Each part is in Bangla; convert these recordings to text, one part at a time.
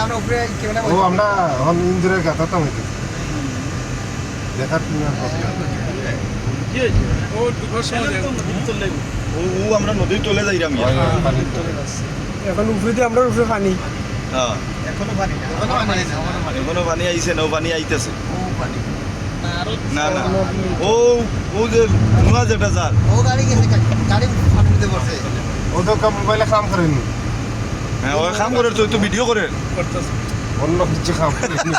আমরা উপরে কেমন ও আমরা এখন ইঞ্জুরের কথা তো হইতে দেখার তুমি আর কথা কি হয়েছে ও দুপুর সময় চলে ও আমরা নদীর তলে যাইরাম এখন উপরে দিয়ে আমরা উপরে পানি হ্যাঁ এখনো পানি এখনো পানি আইছে নৌ পানি আইতেছে ও পানি না না ও ও যে নোয়া যেটা যার ও গাড়ি গেছে গাড়ি পানিতে পড়ছে ও তো মোবাইলে কাম করেনি হ্যাঁ ও কাম করে তো ভিডিও করে অন্য কিছু কাম করেনি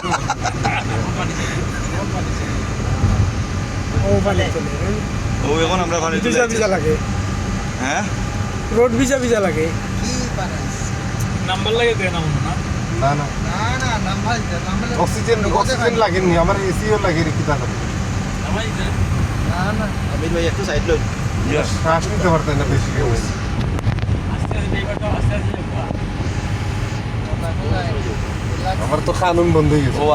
ও পানি চলে ও এখন আমরা পানি ভিজা ভিজা লাগে হ্যাঁ রোড ভিজা ভিজা লাগে কি পানি নাম্বার লাগে দেয় না মনে না না না না নাম্বার অক্সিজেন লাগেনি আমার এসিও লাগে কি তা করে নামাই দেয় না আমি ভাই একটু সাইড লই শ্বাস নিতে পারতেন না বেশি সময় আস্তে আস্তে ড্রাইভারটা আস্তে আস্তে আমার তো কানুন বন্ধ হয়ে গেছে ও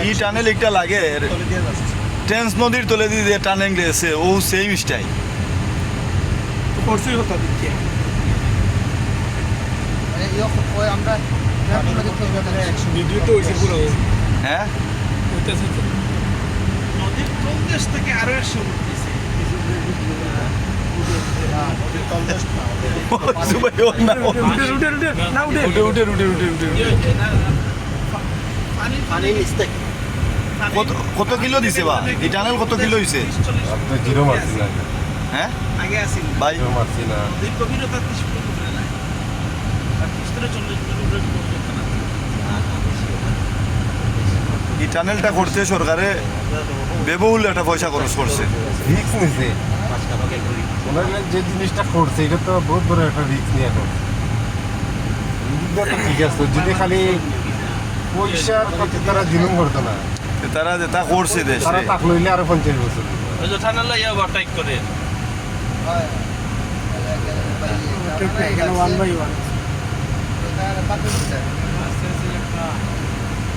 ই টানেল একটা লাগে টেন্স নদীর তলে দিয়ে যে টানেল গেছে ও সেম স্টাইল করছই হতো দিকে ওই আমরা ভিডিও তো হয়েছে পুরো হ্যাঁ হইতেছে তো নদীর কোন দেশ থেকে আরো এসে উঠতেছে জুবাই ও না রুটে রুটে রুটে না উঠে উঠে পানি মিস্টেক কত কিলো দিছে বা এই টানেল কত কিলো হইছে আপনি জিরো মারছি না হ্যাঁ আগে আসিল ভাই জিরো মারছি না নদীর গভীরতা 30 ফুট উপরে না আর 30 থেকে 40 ফুট উপরে পর্যন্ত না এই টানেলটা করতে সরকারে বেবহুল একটা পয়সা খরচ করছে রিক্স নিছে ওনারা যে জিনিসটা করছে এটা তো বহুত বড় একটা রিক্স নিয়ে করছে এদিকটা তো ঠিক আছে যদি খালি পয়সার প্রতি তারা জুলুম করতো না তারা যেটা করছে দেশে তারা তাক লইলে আরো 50 বছর ওই যে থানালে ইয়া ওভারটেক করে ওয়ান বাই ওয়ান আস্তে আস্তে একটা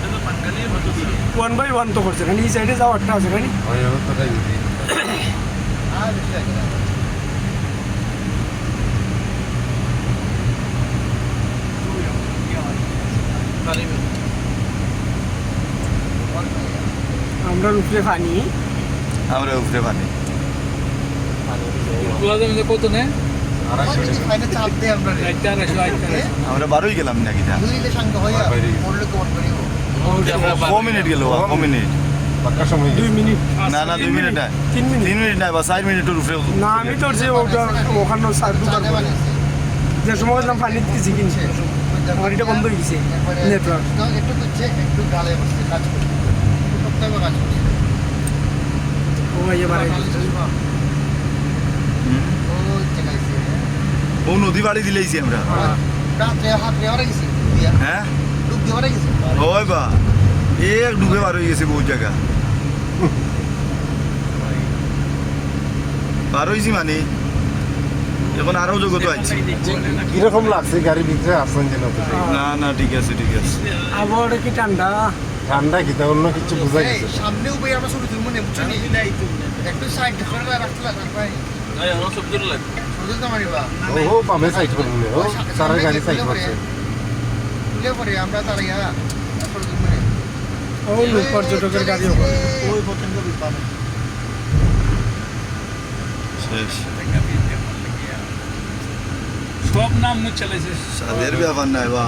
এটা বাঙালির মতো ছিল ওয়ান বাই ওয়ান তো করছে এই সাইডে যাওয়া একটা আছে নাকি হয় তো তাই আমরা উপরে পানি আমরা উপরে পানি কুলাদের মধ্যে কত নে ফাইনে চাপ দেয় আমরা একটা আড়াইশো আমরা বারোই গেলাম নাকি না দুইলে সঙ্গ হইয়া পড়লে কোন করিব 4 মিনিট গেল 4 মিনিট পাক্কা সময় 2 মিনিট না না 2 মিনিট না 3 মিনিট 3 মিনিট না বা 4 মিনিটের উপরে না আমি তো যে ওটা ওখানে সাইড যে সময় গেলাম পানি দিতেছি কিনছে আমার এটা বন্ধ হয়ে গেছে নেটওয়ার্ক একটু করছে একটু গালে বসছে কাজ করছে একটু করতে হবে কাজ করছে ও এবারে ও চেকাইছে ও নদী বাড়ি দিলেইছি আমরা রাতে হাত নেওয়ার গেছে হ্যাঁ ডুব দেওয়ার গেছে ওই বা এক ডুবে বার হয়ে গেছে বহু জায়গা বার হয়েছি মানে এখন আরো জগত আছে কিরকম লাগছে গাড়ির ভিতরে আসছেন যেন না না ঠিক আছে ঠিক আছে আবহাওয়াটা কি ঠান্ডা ঠান্ডা কি তা অন্য কিছু বোঝা গেছে সামনে উপরে আমরা শুরু তুলবো না বুঝছো নি একটু সাইড করে রাখতে তারপরে সবজি লাগবে শুরু তো মারিবা ও পাবে সাইড করুন ও সারা গাড়ি সাইড করছে তুলে পরে আমরা তার ইয়া শুরু তুলবো না ও পর্যটকের গাড়িও করে ওই পতঙ্গ পাবে শেষ সব নাম মুখ চালাইছে সাদের ব্যাপার নাই বা